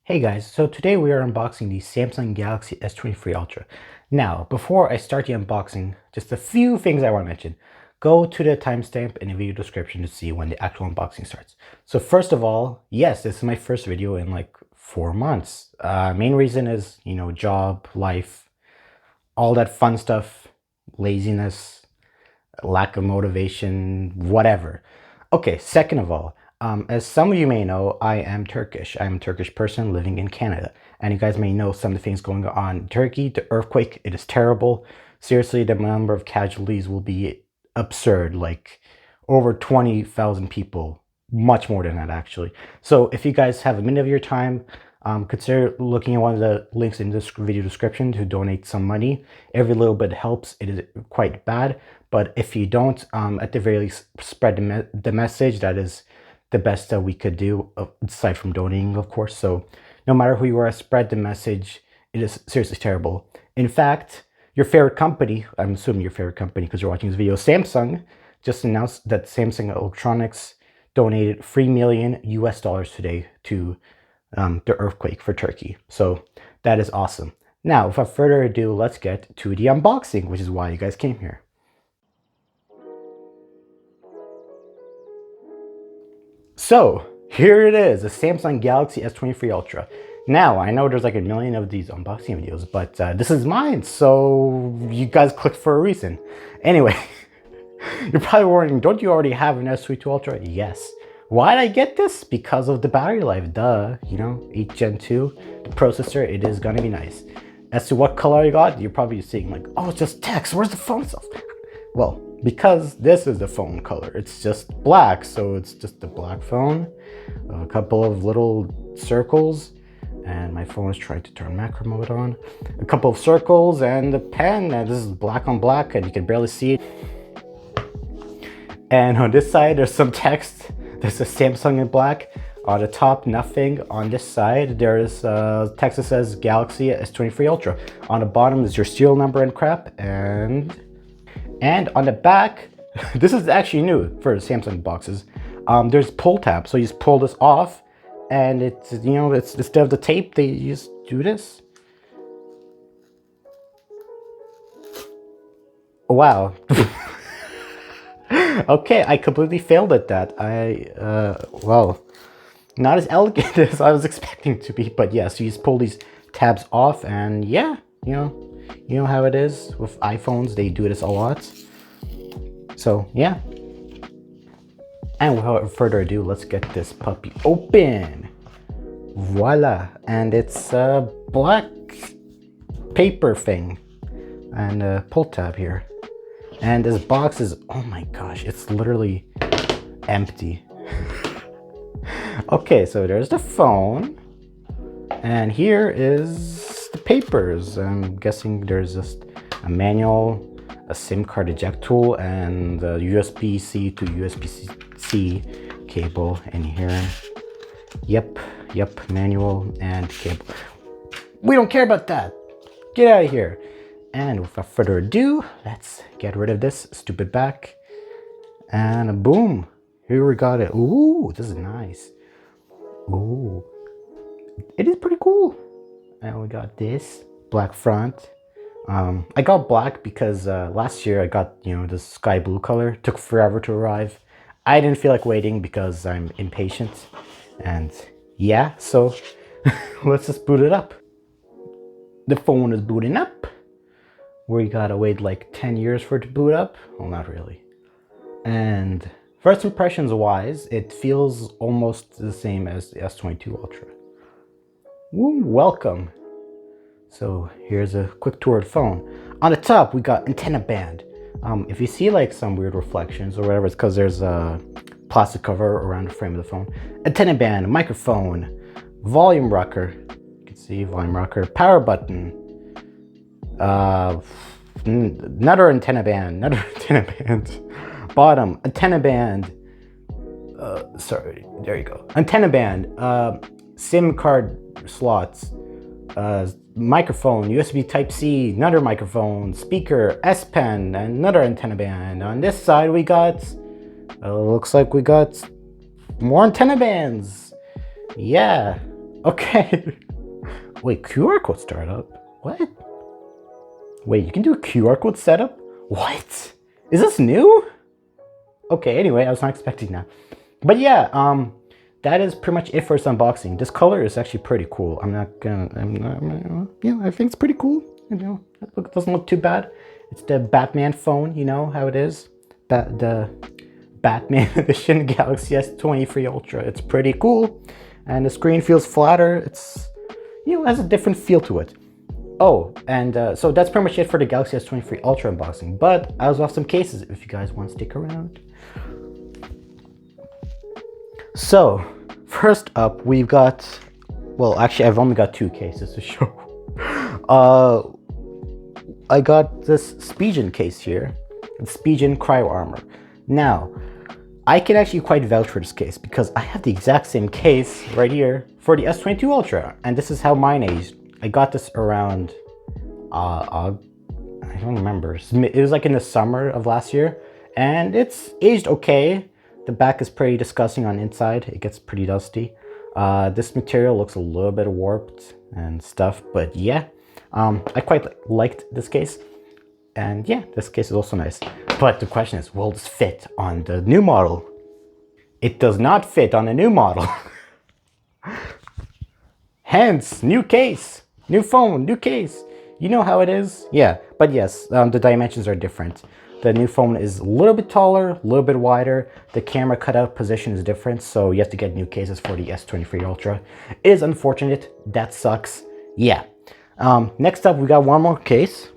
Hey guys, so today we are unboxing the Samsung Galaxy S23 Ultra. Now, before I start the unboxing, just a few things I want to mention. Go to the timestamp in the video description to see when the actual unboxing starts. So first of all, yes, this is my first video in like 4 months. Main reason is, job, life, all that fun stuff, laziness, lack of motivation, whatever. Okay, second of all, as some of you may know, I am Turkish. I'm a Turkish person living in Canada. And you guys may know some of the things going on in Turkey. The earthquake, it is terrible. Seriously, the number of casualties will be absurd, like over 20,000 people. Much more than that, actually. So if you guys have a minute of your time, consider looking at one of the links in this video description to donate some money. Every little bit helps. It is quite bad. But if you don't, at the very least, spread the message. That is the best that we could do, aside from donating, of course. So no matter who you are, spread the message. It is seriously terrible. In fact, your favorite company, I'm assuming your favorite company because you're watching this video, Samsung, just announced that Samsung Electronics donated $3 million today to the earthquake for Turkey. So that is awesome. Now, without further ado, let's get to the unboxing, which is why you guys came here. So here it is, the Samsung Galaxy S23 Ultra. Now, I know there's like a million of these unboxing videos, but this is mine, so you guys clicked for a reason. Anyway, you're probably wondering, don't you already have an S22 Ultra? Yes. Why did I get this? Because of the battery life, duh. 8 Gen 2, the processor, it is gonna be nice. As to what color I got, you're probably seeing like, oh, it's just text, where's the phone stuff? Well, because this is the phone color, it's just black, so it's just a black phone, a couple of little circles, and my phone is trying to turn macro mode on. A couple of circles and the pen, and this is black on black, and you can barely see it. And on this side, there's some text. There's a Samsung in black. On the top, nothing. On this side, there's text that says Galaxy S23 Ultra. On the bottom is your serial number and crap, and on the back, this is actually new for Samsung boxes. There's pull tab, so you just pull this off, and it's it's instead of the tape, they just do this. Wow. Okay, I completely failed at that. Well, not as elegant as I was expecting to be, but yeah. So you just pull these tabs off, and yeah, you know how it is with iPhones. They do this a lot. So yeah. And without further ado, let's get this puppy open. Voila. And it's a black paper thing and a pull tab here. And this box is, oh my gosh, it's literally empty. Okay, so there's the phone. And here is the papers. I'm guessing there's just a manual, a SIM card eject tool, and a USB-C to USB-C cable in here. Yep, manual and cable. We don't care about that. Get out of here. And without further ado, let's get rid of this stupid back. And boom, here we got it. Ooh, this is nice. Ooh, it is pretty cool. And we got this black front. I got black because last year I got, the sky blue color. It took forever to arrive. I didn't feel like waiting because I'm impatient. And yeah, so let's just boot it up. The phone is booting up. We gotta wait like 10 years for it to boot up. Well, not really. And first impressions wise, it feels almost the same as the S22 Ultra. Woo, welcome. So here's a quick tour of the phone. On the top, we got antenna band. If you see like some weird reflections or whatever, it's because there's a plastic cover around the frame of the phone. Antenna band, microphone, volume rocker. You can see volume rocker, power button. Another antenna band, bottom, antenna band. Sorry, there you go. Antenna band, SIM card slots, microphone, USB Type-C, another microphone, speaker, S Pen, and another antenna band. On this side we got, looks like we got more antenna bands. Yeah, Okay. Wait, QR code startup? What? Wait, you can do a QR code setup? What? Is this new? Okay, anyway, I was not expecting that. But yeah, that is pretty much it for this unboxing. This color is actually pretty cool. Yeah, I think it's pretty cool. You know, it doesn't look too bad. It's the Batman phone, you know how it is. The Batman edition Galaxy S23 Ultra. It's pretty cool. And the screen feels flatter. It's, you know, has a different feel to it. Oh, and so that's pretty much it for the Galaxy S23 Ultra unboxing. But I also have some cases if you guys want to stick around. So, first up, we've got, well, actually, I've only got 2 cases to show. I got this Spigen case here, the Spigen Cryo Armor. Now, I can actually quite vouch for this case because I have the exact same case right here for the S22 Ultra, and this is how mine aged. I got this around, I don't remember. It was like in the summer of last year, and it's aged okay. The back is pretty disgusting on the inside. It gets pretty dusty. This material looks a little bit warped and stuff, but yeah, I quite liked this case. And yeah, this case is also nice. But the question is, will this fit on the new model? It does not fit on the new model. Hence, new case, new phone, new case. You know how it is? Yeah, but yes, the dimensions are different. The new phone is a little bit taller, a little bit wider. The camera cutout position is different, so you have to get new cases for the S23 Ultra. It is unfortunate. That sucks. Yeah. Next up, we got one more case.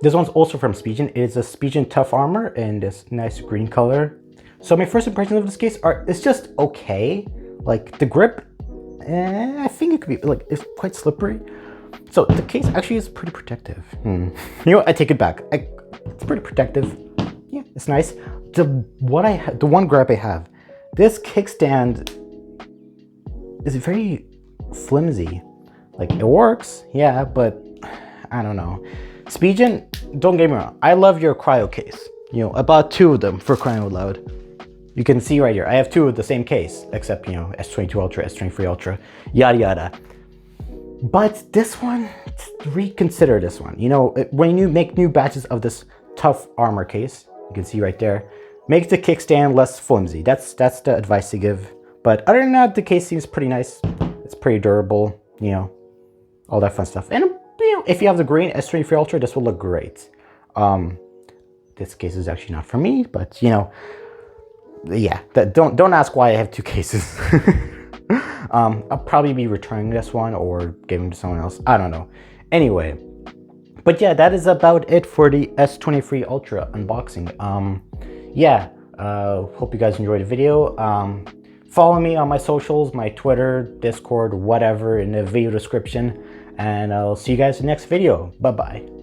This one's also from Spigen. It is a Spigen Tough Armor in this nice green color. So my first impressions of this case are, it's just okay. Like the grip, I think it could be, like, it's quite slippery. So the case actually is pretty protective. You know what? I take it back. It's pretty protective. Yeah, it's nice. The one gripe I have, this kickstand is very flimsy. Like, it works, yeah, but I don't know. Spigen, don't get me wrong, I love your cryo case. You know, I bought 2 of them for crying out loud. You can see right here, I have 2 of the same case, except, you know, S22 Ultra, S23 Ultra, yada yada. But this one, reconsider this one. You know, when you make new batches of this Tough Armor case, you can see right there, make the kickstand less flimsy. That's the advice to give. But other than that, the case seems pretty nice. It's pretty durable, you know, all that fun stuff. And, you know, if you have the green S23 Ultra, this will look great. This case is actually not for me, but, you know, yeah, don't ask why I have 2 cases. I'll probably be returning this one or giving it to someone else. I don't know. Anyway, but yeah, that is about it for the S23 Ultra unboxing. Yeah, hope you guys enjoyed the video. Follow me on my socials, my Twitter, Discord, whatever, in the video description. And I'll see you guys in the next video. Bye-bye.